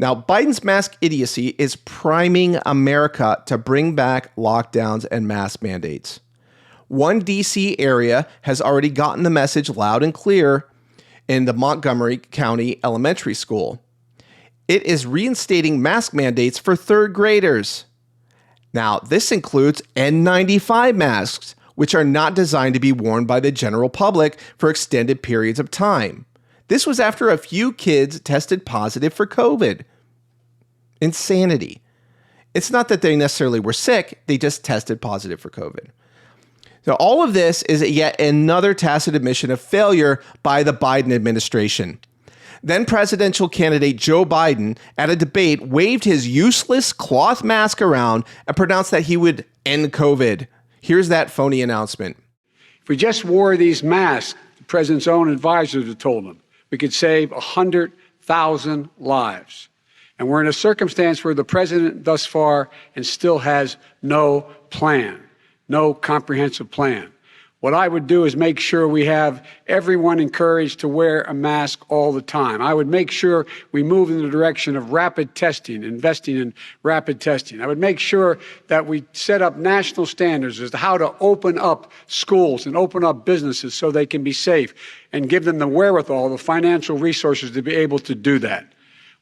Now, Biden's mask idiocy is priming America to bring back lockdowns and mask mandates. One D.C. area has already gotten the message loud and clear in the Montgomery County Elementary School. It is reinstating mask mandates for third graders. Now, this includes N95 masks, which are not designed to be worn by the general public for extended periods of time. This was after a few kids tested positive for COVID. Insanity. It's not that they necessarily were sick, they just tested positive for COVID. So all of this is yet another tacit admission of failure by the Biden administration. Then presidential candidate Joe Biden, at a debate, waved his useless cloth mask around and pronounced that he would end COVID. Here's that phony announcement. If we just wore these masks, the president's own advisors have told him, we could save 100,000 lives. And we're in a circumstance where the president thus far and still has no plan, no comprehensive plan. What I would do is make sure we have everyone encouraged to wear a mask all the time. I would make sure we move in the direction of rapid testing, investing in rapid testing. I would make sure that we set up national standards as to how to open up schools and open up businesses so they can be safe and give them the wherewithal, the financial resources to be able to do that.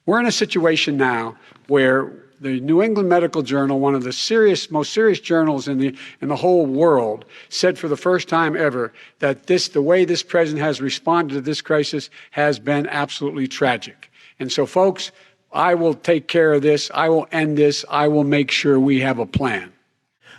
We're in a situation now where the New England Medical Journal, one of the most serious journals in the whole world, said for the first time ever that the way this president has responded to this crisis has been absolutely tragic. And so, folks, I will take care of this. I will end this. I will make sure we have a plan.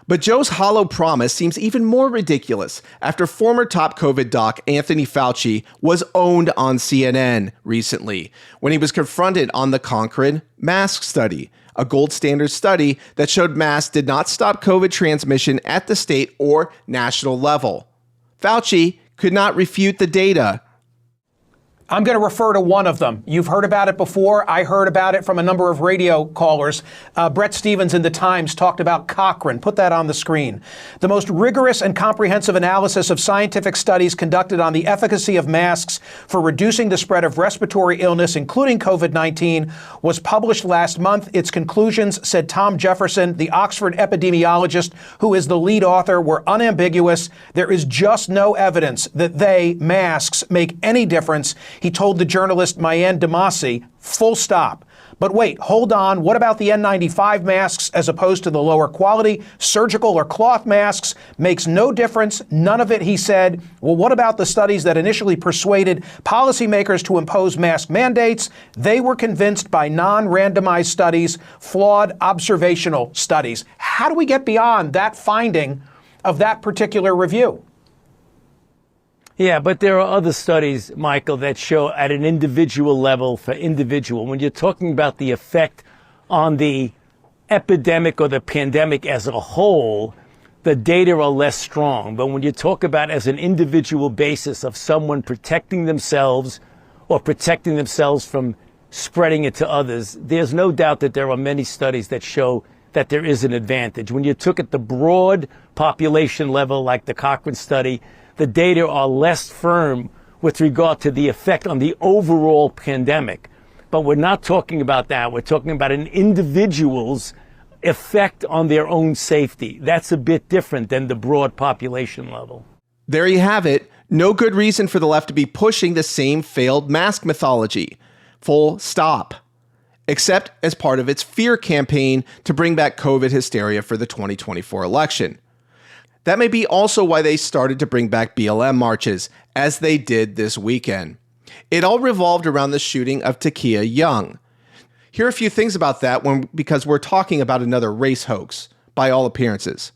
But Joe's hollow promise seems even more ridiculous after former top COVID doc Anthony Fauci was owned on CNN recently when he was confronted on the Cochrane mask study, a gold standard study that showed masks did not stop COVID transmission at the state or national level. Fauci could not refute the data. I'm going to refer to one of them. You've heard about it before. I heard about it from a number of radio callers. Brett Stevens in The Times talked about Cochrane. Put that on the screen. The most rigorous and comprehensive analysis of scientific studies conducted on the efficacy of masks for reducing the spread of respiratory illness, including COVID-19, was published last month. Its conclusions, said Tom Jefferson, the Oxford epidemiologist who is the lead author, were unambiguous. There is just no evidence that masks, make any difference. He told the journalist Mayan Damasi, full stop. But wait, hold on. What about the N95 masks as opposed to the lower quality surgical or cloth masks? Makes no difference. None of it, he said. Well, what about the studies that initially persuaded policymakers to impose mask mandates? They were convinced by non-randomized studies, flawed observational studies. How do we get beyond that finding of that particular review? Yeah, but there are other studies, Michael, that show at an individual level for individual. When you're talking about the effect on the epidemic or the pandemic as a whole, the data are less strong. But when you talk about as an individual basis of someone protecting themselves or protecting themselves from spreading it to others, there's no doubt that there are many studies that show that there is an advantage. When you took at the broad population level, like the Cochrane study, the data are less firm with regard to the effect on the overall pandemic. But we're not talking about that. We're talking about an individual's effect on their own safety. That's a bit different than the broad population level. There you have it. No good reason for the left to be pushing the same failed mask mythology. Full stop. Except as part of its fear campaign to bring back COVID hysteria for the 2024 election. That may be also why they started to bring back BLM marches, as they did this weekend. It all revolved around the shooting of Takia Young. Here are a few things about that because we're talking about another race hoax, by all appearances.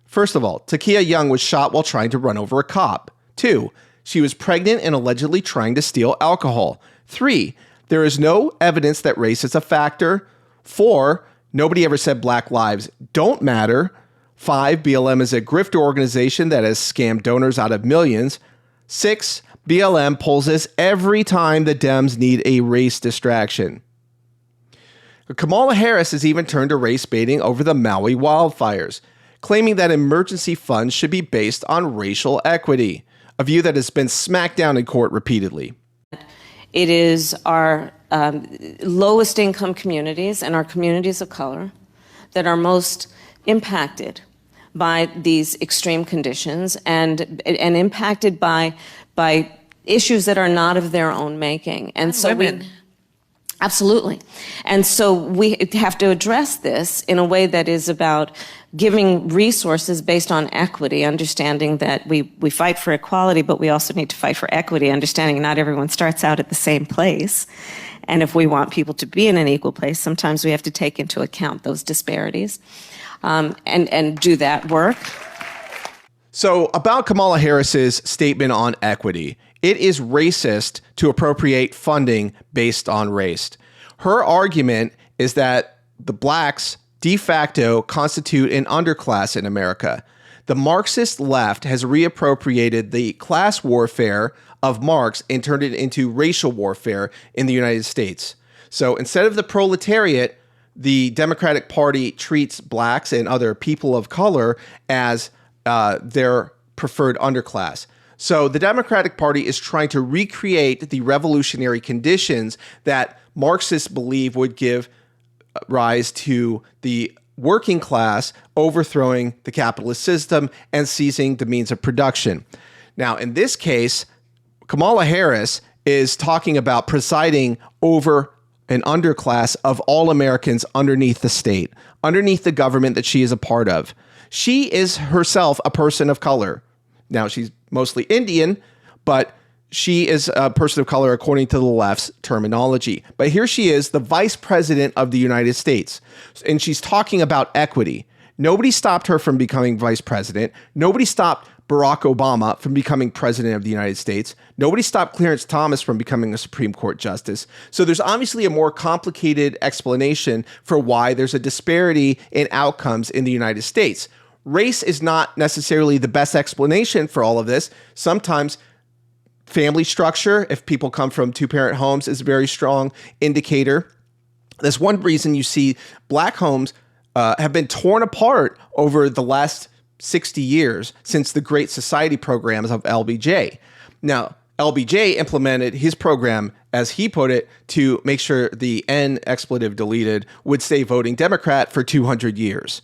First of all, Takia Young was shot while trying to run over a cop. 2, she was pregnant and allegedly trying to steal alcohol. 3, there is no evidence that race is a factor. 4, nobody ever said black lives don't matter. 5, BLM is a grifter organization that has scammed donors out of millions. 6, BLM pulls this every time the Dems need a race distraction. Kamala Harris has even turned to race baiting over the Maui wildfires, claiming that emergency funds should be based on racial equity, a view that has been smacked down in court repeatedly. It is our lowest income communities and our communities of color that are most impacted by these extreme conditions and impacted by issues that are not of their own making. And so women. Absolutely. And so we have to address this in a way that is about giving resources based on equity, understanding that we fight for equality, but we also need to fight for equity, understanding not everyone starts out at the same place. And if we want people to be in an equal place, sometimes we have to take into account those disparities and do that work. So about Kamala Harris's statement on equity, it is racist to appropriate funding based on race. Her argument is that the blacks de facto constitute an underclass in America. The Marxist left has reappropriated the class warfare of Marx and turned it into racial warfare in the United States. So instead of the proletariat, the Democratic Party treats blacks and other people of color as their preferred underclass. So the Democratic Party is trying to recreate the revolutionary conditions that Marxists believe would give rise to the working class overthrowing the capitalist system and seizing the means of production. Now, in this case, Kamala Harris is talking about presiding over an underclass of all Americans underneath the state, underneath the government that she is a part of. She is herself a person of color. Now, she's mostly Indian, but she is a person of color according to the left's terminology. But here she is, the vice president of the United States, and she's talking about equity. Nobody stopped her from becoming vice president. Nobody stopped Barack Obama from becoming president of the United States. Nobody stopped Clarence Thomas from becoming a Supreme Court justice. So there's obviously a more complicated explanation for why there's a disparity in outcomes in the United States. Race is not necessarily the best explanation for all of this. Sometimes family structure, if people come from two-parent homes, is a very strong indicator. That's one reason you see black homes have been torn apart over the last 60 years since the Great Society programs of LBJ. Now, LBJ implemented his program, as he put it, to make sure the N expletive deleted would stay voting Democrat for 200 years.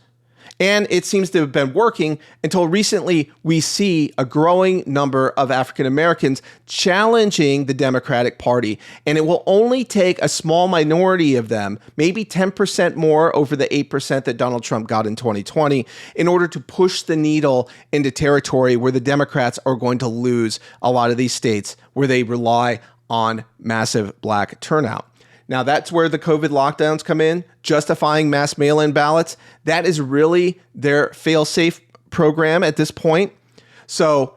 And it seems to have been working until recently we see a growing number of African Americans challenging the Democratic Party. And it will only take a small minority of them, maybe 10% more over the 8% that Donald Trump got in 2020, in order to push the needle into territory where the Democrats are going to lose a lot of these states where they rely on massive black turnout. Now, that's where the COVID lockdowns come in, justifying mass mail-in ballots. That is really their fail-safe program at this point. So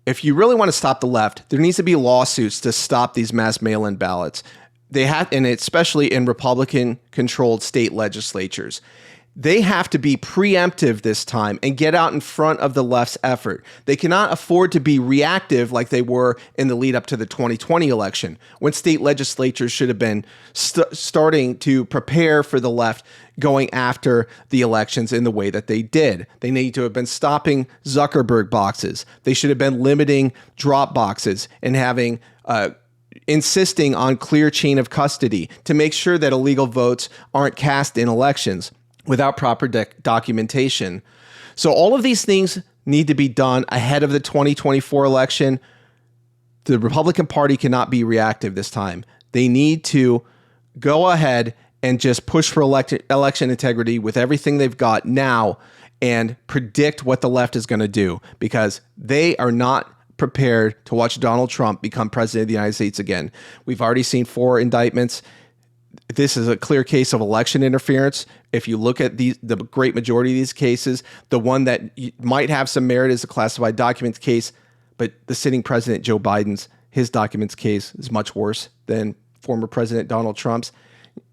if you really want to stop the left, there needs to be lawsuits to stop these mass mail-in ballots. They have, and especially in Republican-controlled state legislatures. They have to be preemptive this time and get out in front of the left's effort. They cannot afford to be reactive like they were in the lead up to the 2020 election, when state legislatures should have been starting to prepare for the left going after the elections in the way that they did. They need to have been stopping Zuckerberg boxes. They should have been limiting drop boxes and having insisting on clear chain of custody to make sure that illegal votes aren't cast in elections without proper documentation. So all of these things need to be done ahead of the 2024 election. The Republican Party cannot be reactive this time. They need to go ahead and just push for election integrity with everything they've got now and predict what the left is going to do, because they are not prepared to watch Donald Trump become president of the United States again. We've already seen 4 indictments. This is a clear case of election interference. If you look at the great majority of these cases, the one that might have some merit is the classified documents case, but the sitting president, Joe Biden's, his documents case is much worse than former President Donald Trump's.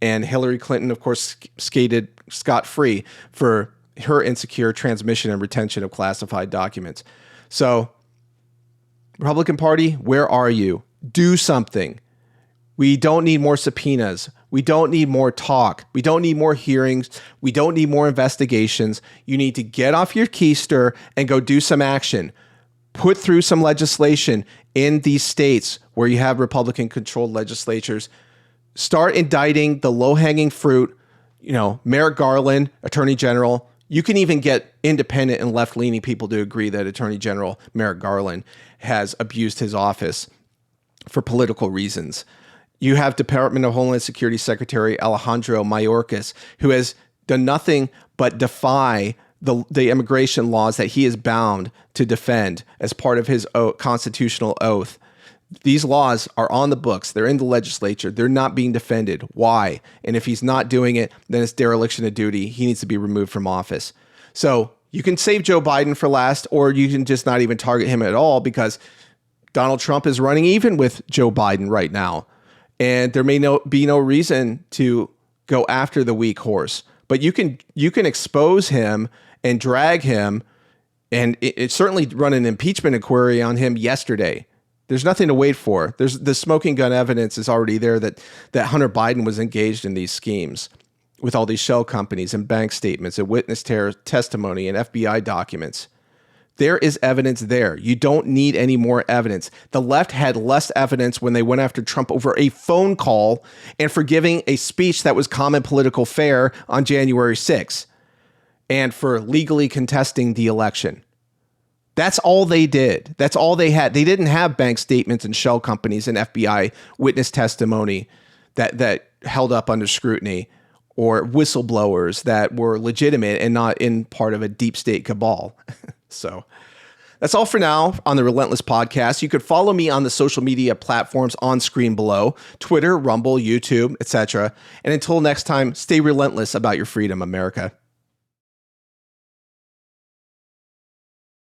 And Hillary Clinton, of course, skated scot-free for her insecure transmission and retention of classified documents. So, Republican Party, where are you? Do something. We don't need more subpoenas. We don't need more talk. We don't need more hearings. We don't need more investigations. You need to get off your keister and go do some action. Put through some legislation in these states where you have Republican-controlled legislatures. start indicting the low-hanging fruit, Merrick Garland, Attorney General. You can even get independent and left-leaning people to agree that Attorney General Merrick Garland has abused his office for political reasons. You have Department of Homeland Security Secretary Alejandro Mayorkas, who has done nothing but defy the immigration laws that he is bound to defend as part of his constitutional oath. These laws are on the books. They're in the legislature. They're not being defended. Why? And if he's not doing it, then it's dereliction of duty. He needs to be removed from office. So you can save Joe Biden for last, or you can just not even target him at all, because Donald Trump is running even with Joe Biden right now. And there may be no reason to go after the weak horse. But you can expose him and drag him, and it certainly run an impeachment inquiry on him yesterday. There's nothing to wait for. The smoking gun evidence is already there that Hunter Biden was engaged in these schemes with all these shell companies and bank statements and witness testimony and FBI documents. There is evidence there. You don't need any more evidence. The left had less evidence when they went after Trump over a phone call and for giving a speech that was common political fare on January 6th and for legally contesting the election. That's all they did. That's all they had. They didn't have bank statements and shell companies and FBI witness testimony that held up under scrutiny, or whistleblowers that were legitimate and not in part of a deep state cabal. So that's all for now on the Relentless Podcast. You could follow me on the social media platforms on screen below: Twitter, Rumble, YouTube, etc. And until next time, stay relentless about your freedom, America.